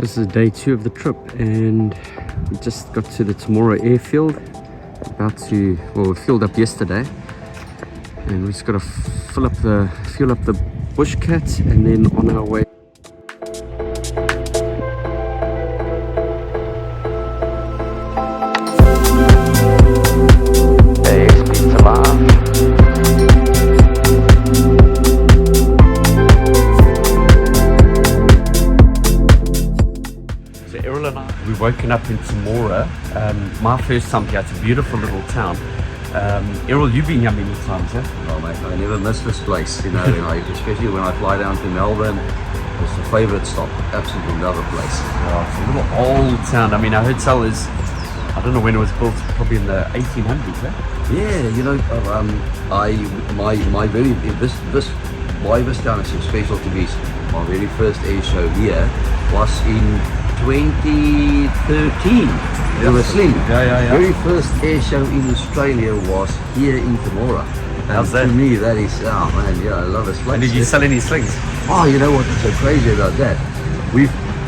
So this is day 2 of the trip, and we just got to the Temora airfield. About to, well, we filled up yesterday, and we just got to fuel up the bush cat, and then on our way. We've woken up in Temora. My first time here. It's a beautiful little town. Errol, you've been here many times, eh? Oh mate, I never miss this place, you know, especially when I fly down to Melbourne. It's a favourite stop. Absolutely love the place. Oh, it's a little old town. I mean, our hotel is, I don't know when it was built, probably in the 1800s, eh? Yeah, you know, why this town is so special to me is my very first air show here was in 2013. It was Sling. Yeah. Very first air show in Australia was here in Temora. How's that? To me, that is, oh man, yeah, I love this place. And did you sell any slings? Oh, you know what's so crazy about that?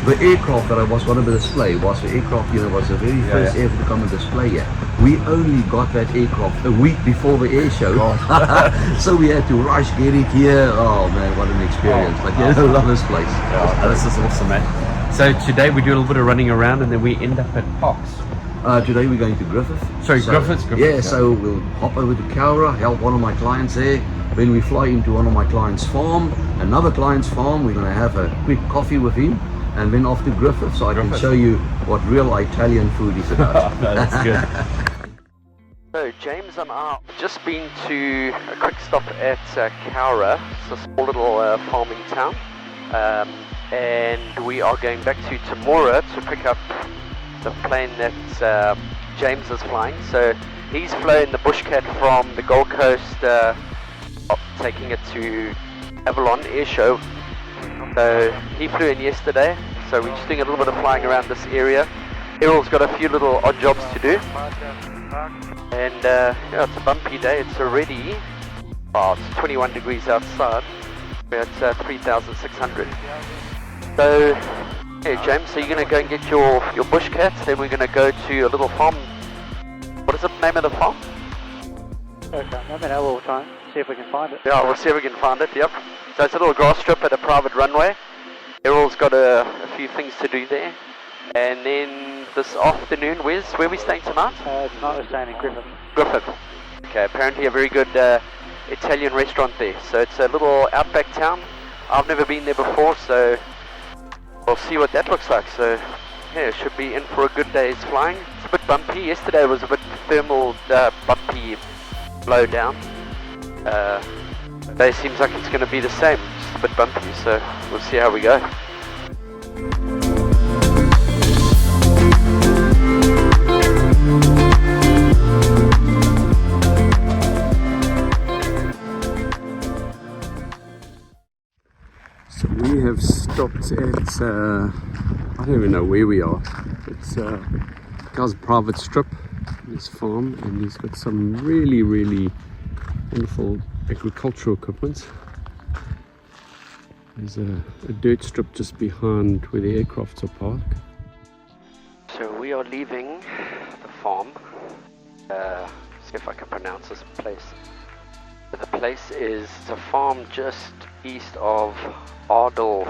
The aircraft that I was going to display was the aircraft, you know, was the very first aircraft to come and display here. We only got that aircraft a week before the air show. So we had to rush, get it here. Oh man, what an experience. But yeah, I love this place. Yeah, this is awesome, man. So today we do a little bit of running around, and then we end up at Parks. Today we're going to Griffith. Griffith. Yeah, so we'll hop over to Cowra, help one of my clients there. Then we fly into one of my clients' farm, another client's farm. We're going to have a quick coffee with him, and then off to Griffith, so I can show you what real Italian food is about. No, that's good. So James and I have just been to a quick stop at Cowra. It's a small little farming town. And we are going back to Temora to pick up the plane that James is flying. So he's flown the Bushcat from the Gold Coast, taking it to Avalon Air Show. So he flew in yesterday, so we're just doing a little bit of flying around this area. Errol's got a few little odd jobs to do. And yeah, it's a bumpy day. It's already, it's 21 degrees outside. We're at 3,600. So, hey James, so you're going to go and get your bush cats, then we're going to go to a little farm. What is the name of the farm? Okay, maybe now we'll try and see if we can find it. Yeah, we'll see if we can find it, yep. So it's a little grass strip at a private runway. Errol's got a few things to do there. And then this afternoon, where are we staying tonight? Tonight we're staying in Griffith. Griffith. Okay, apparently a very good Italian restaurant there. So it's a little outback town. I've never been there before, so we'll see what that looks like. So yeah, it should be in for a good day's flying. It's a bit bumpy. Yesterday was a bit thermal, bumpy blow down. Today seems like it's going to be the same. Just a bit bumpy, so we'll see how we go. So we have stopped at, I don't even know where we are. It's a guy's private strip, his farm, and he's got some really, really wonderful agricultural equipment. There's a dirt strip just behind where the aircrafts are parked. So we are leaving the farm. See if I can pronounce this place. The place is a farm just east of Avalon,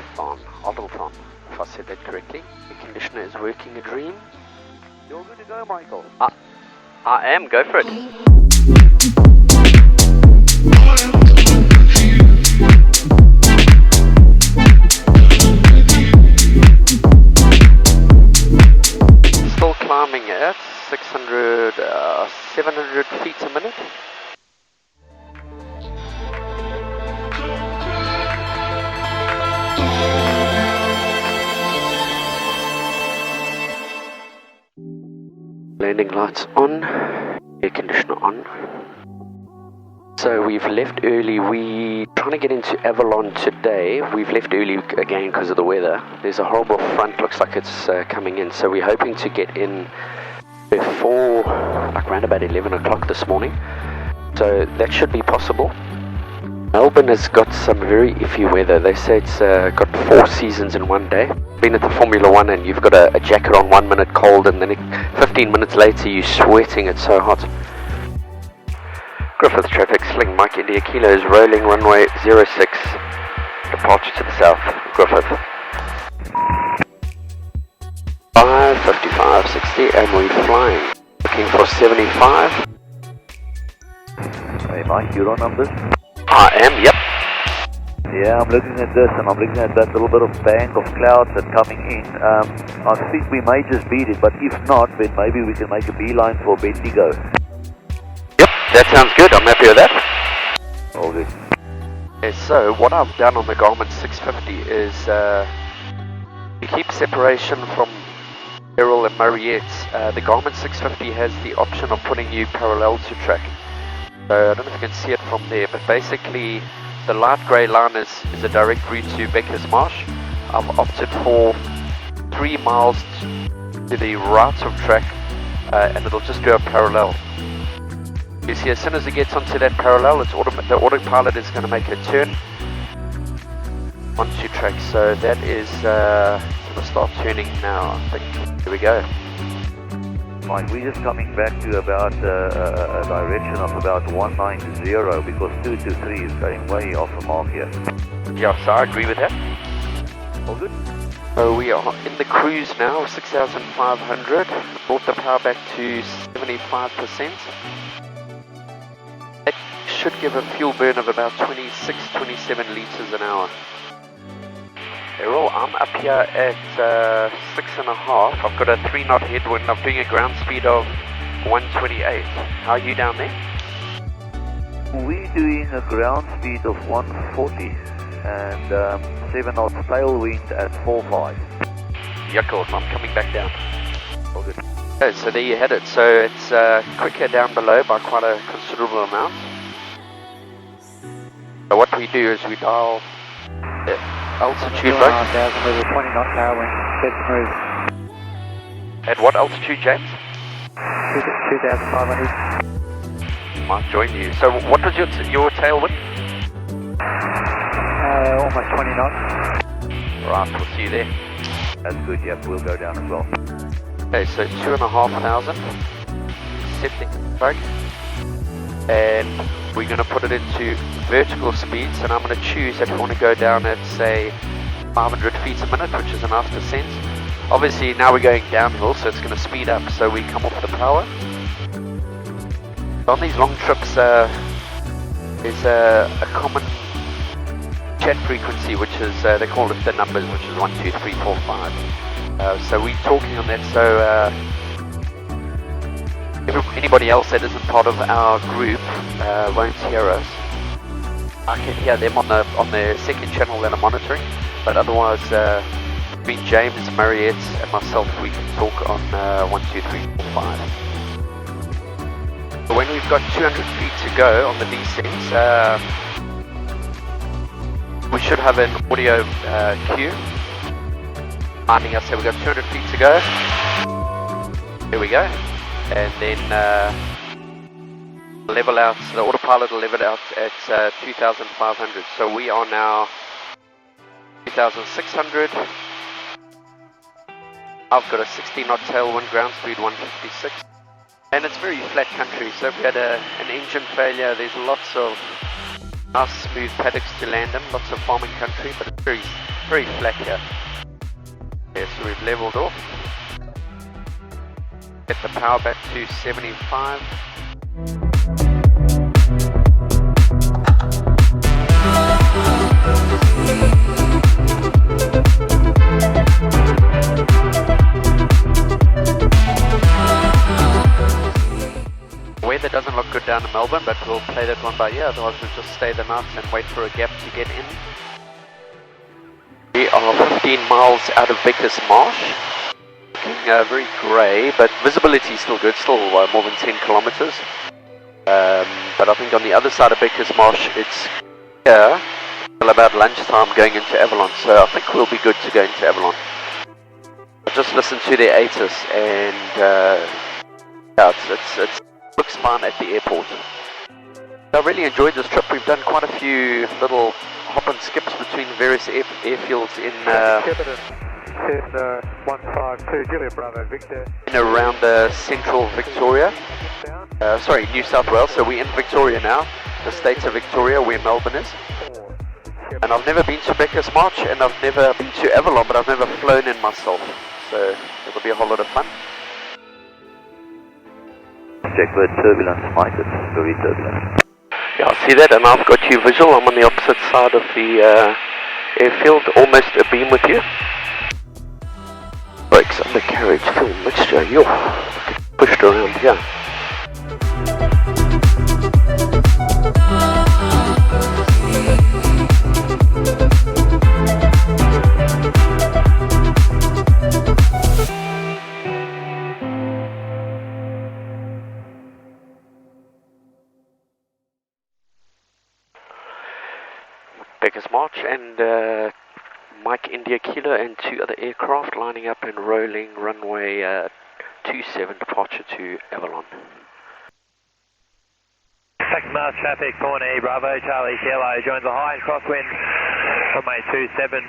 if I said that correctly. The conditioner is working a dream. You're good to go, Michael. I am, go for it. Still climbing at 700 feet a minute. Landing lights on, air conditioner on. So we've left early. We're trying to get into Avalon today. We've left early again because of the weather. There's a horrible front, looks like it's coming in. So we're hoping to get in before, like around about 11 o'clock this morning. So that should be possible. Melbourne has got some very iffy weather. They say it's got 4 seasons in one day. Been at the Formula 1 and you've got a jacket on 1 minute cold and then 15 minutes later you're sweating, it's so hot. Griffith traffic, Sling Mike India Kilo is rolling runway 06. Departure to the south, Griffith. 5:55:60 and we're flying. Looking for 75. Hey Mike, you're on numbers? I am, yep. Yeah, I'm looking at this and I'm looking at that little bit of bank of clouds that's coming in. I think we may just beat it, but if not, then maybe we can make a beeline for Bendigo. Yep, that sounds good. I'm happy with that. All good. Okay, so what I've done on the Garmin 650 is you keep separation from Errol and Mariette. The Garmin 650 has the option of putting you parallel to track. So I don't know if you can see it from there, but basically the light grey line is a direct route to Becker's Marsh. I've opted for 3 miles to the right of track and it'll just do a parallel. You see, as soon as it gets onto that parallel, the autopilot is going to make a turn onto track. So that is going to start turning now, I think. Here we go. Mike, we're just coming back to about a direction of about 190 because 223 is going way off the mark here. Yeah, so I agree with that. All good? So we are in the cruise now, 6,500. Brought the power back to 75%. That should give a fuel burn of about 26-27 litres an hour. Errol, I'm up here at 6.5. I've got a 3 knot headwind. I'm doing a ground speed of 128. How are you down there? We're doing a ground speed of 140 and 7 knots tailwind at 4.5. Yuckles, I'm coming back down. All good. Okay, so there you had it. So it's quicker down below by quite a considerable amount. So what we do is we dial altitude, right? 9,000 with a 20 knot tailwind, dead smooth. At what altitude, James? 2,500. Might join you. So what was your tailwind? Almost 20 knots. Right, we'll see you there. That's good, yep, we'll go down as well. Okay, so 2,500. Setting brake. And we're going to put it into vertical speeds, and I'm going to choose if I want to go down at, say, 500 feet a minute, which is a nice descent. Obviously, now we're going downhill, so it's going to speed up, so we come off the power. On these long trips, there's a common jet frequency, which is, they call it the numbers, which is 1, 2, 3, 4, 5. So we're talking on that, so anybody else that isn't part of our group won't hear us. I can hear them on the second channel that I'm monitoring, but otherwise between James, Mariette and myself we can talk on 1, 2, 3, 4, 5. So when we've got 200 feet to go on the descents, we should have an audio cue reminding us that we've got 200 feet to go. Here we go. And then level out, the autopilot will level out at 2,500. So we are now 2,600. I've got a 60 knot tailwind, ground speed 156. And it's very flat country, so if we had an engine failure, there's lots of nice smooth paddocks to land in, lots of farming country, but it's very, very flat here. Okay, so we've leveled off. Get the power back to 75. Weather doesn't look good down in Melbourne, but we'll play that one by ear, otherwise we'll just stay the night and wait for a gap to get in. We are 15 miles out of Becker's Marsh. Very grey, but visibility is still good, still more than 10 kilometres. But I think on the other side of Becker's Marsh, it's here till about lunchtime going into Avalon, so I think we'll be good to go into Avalon. I just listened to their ATIS and yeah, it looks fine at the airport. I really enjoyed this trip. We've done quite a few little hop and skips between various airfields in 152 Juliet Bravo Victor. in around central Victoria. New South Wales. So we're in Victoria now, the state of Victoria, where Melbourne is. And I've never been to Becca's March, and I've never been to Avalon, but I've never flown in myself. So it'll be a whole lot of fun. Check the turbulence, Mike. It's very turbulent. Yeah, I see that, and I've got you visual. I'm on the opposite side of the airfield, almost abeam with you. Brakes, undercarriage, fuel mixture. Yo, pushed around here. Becca's March and Mike India Kilo and 2 other aircraft lining up and rolling runway 27 departure to Avalon. Second Mars traffic, 4E Bravo, Charlie Kilo joins the high crosswind, runway 27,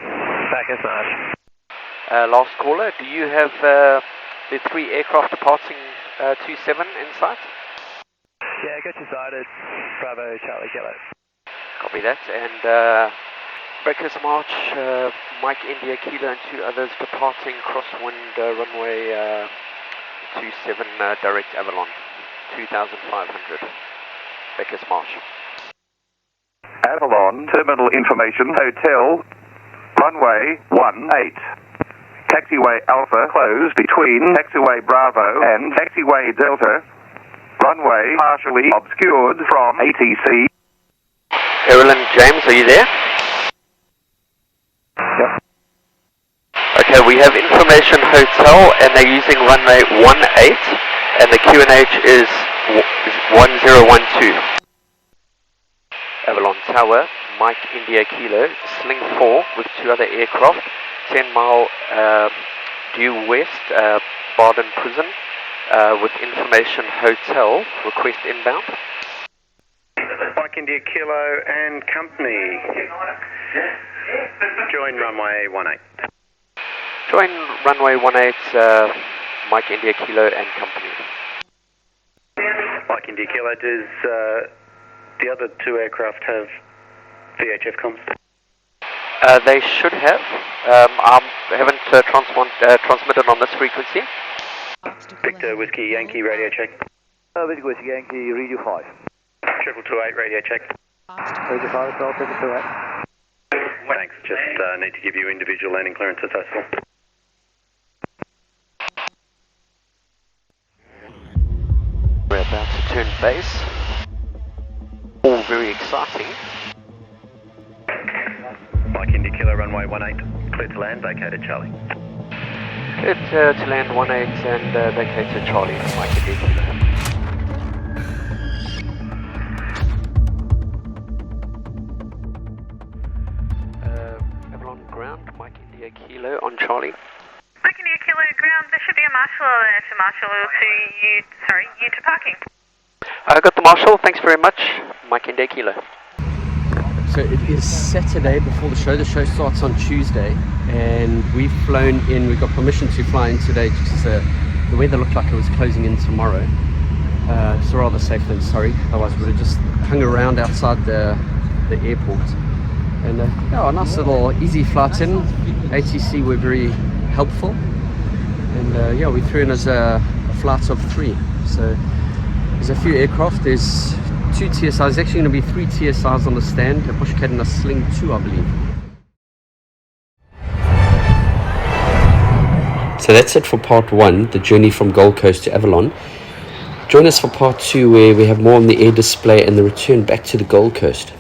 Becca's March. Last caller, do you have the 3 aircraft departing 27 in sight? Yeah, got you sighted, Bravo, Charlie Kilo. Copy that, and Becca's March, Mike India Kilo and 2 others departing crosswind runway 27 direct Avalon, 2,500. Becca's March. Avalon, terminal information, hotel, runway 18. Taxiway Alpha closed between taxiway Bravo and taxiway Delta. Runway partially obscured from ATC. Carolyn, James, are you there? Yep. Okay, we have information hotel and they're using runway 18 and the QNH is 1012. Avalon Tower, Mike India Kilo, Sling 4 with 2 other aircraft, 10 mile due west, Baden Prison, with information hotel, request inbound. Mike India Kilo and company. Join runway 18. Join runway 18, Mike India Kilo and company. Mike India Kilo, does the other 2 aircraft have VHF comms? They should have. I haven't transmitted on this frequency. Victor Whiskey Yankee radio check. Victor Whiskey Yankee, radio 5. 2228 radio check. Radio 5 as well, 2228. Thanks, just need to give you individual landing clearances, that's all. We're about to turn base. All very exciting. Mike India Kilo runway 18. Clear to land, vacated Charlie. Clear to land 18 and vacated Charlie, Mike India Kilo. Mike India Kilo on Charlie. Mike India Kilo ground, there should be a marshal there to marshal to you, you to parking. I got the marshal, thanks very much, Mike India Kilo. So it is Saturday before the show. The show starts on Tuesday and we've flown in, we got permission to fly in today because the weather looked like it was closing in tomorrow. So rather safe than sorry, otherwise we would have just hung around outside the airport. And a nice little easy flight in. ATC were very helpful. And we threw in as a flight of 3. So there's a few aircraft. There's 2 TSIs. There's actually going to be 3 TSIs on the stand. A Bushcat and a Sling 2, I believe. So that's it for part 1, the journey from Gold Coast to Avalon. Join us for part 2 where we have more on the air display and the return back to the Gold Coast.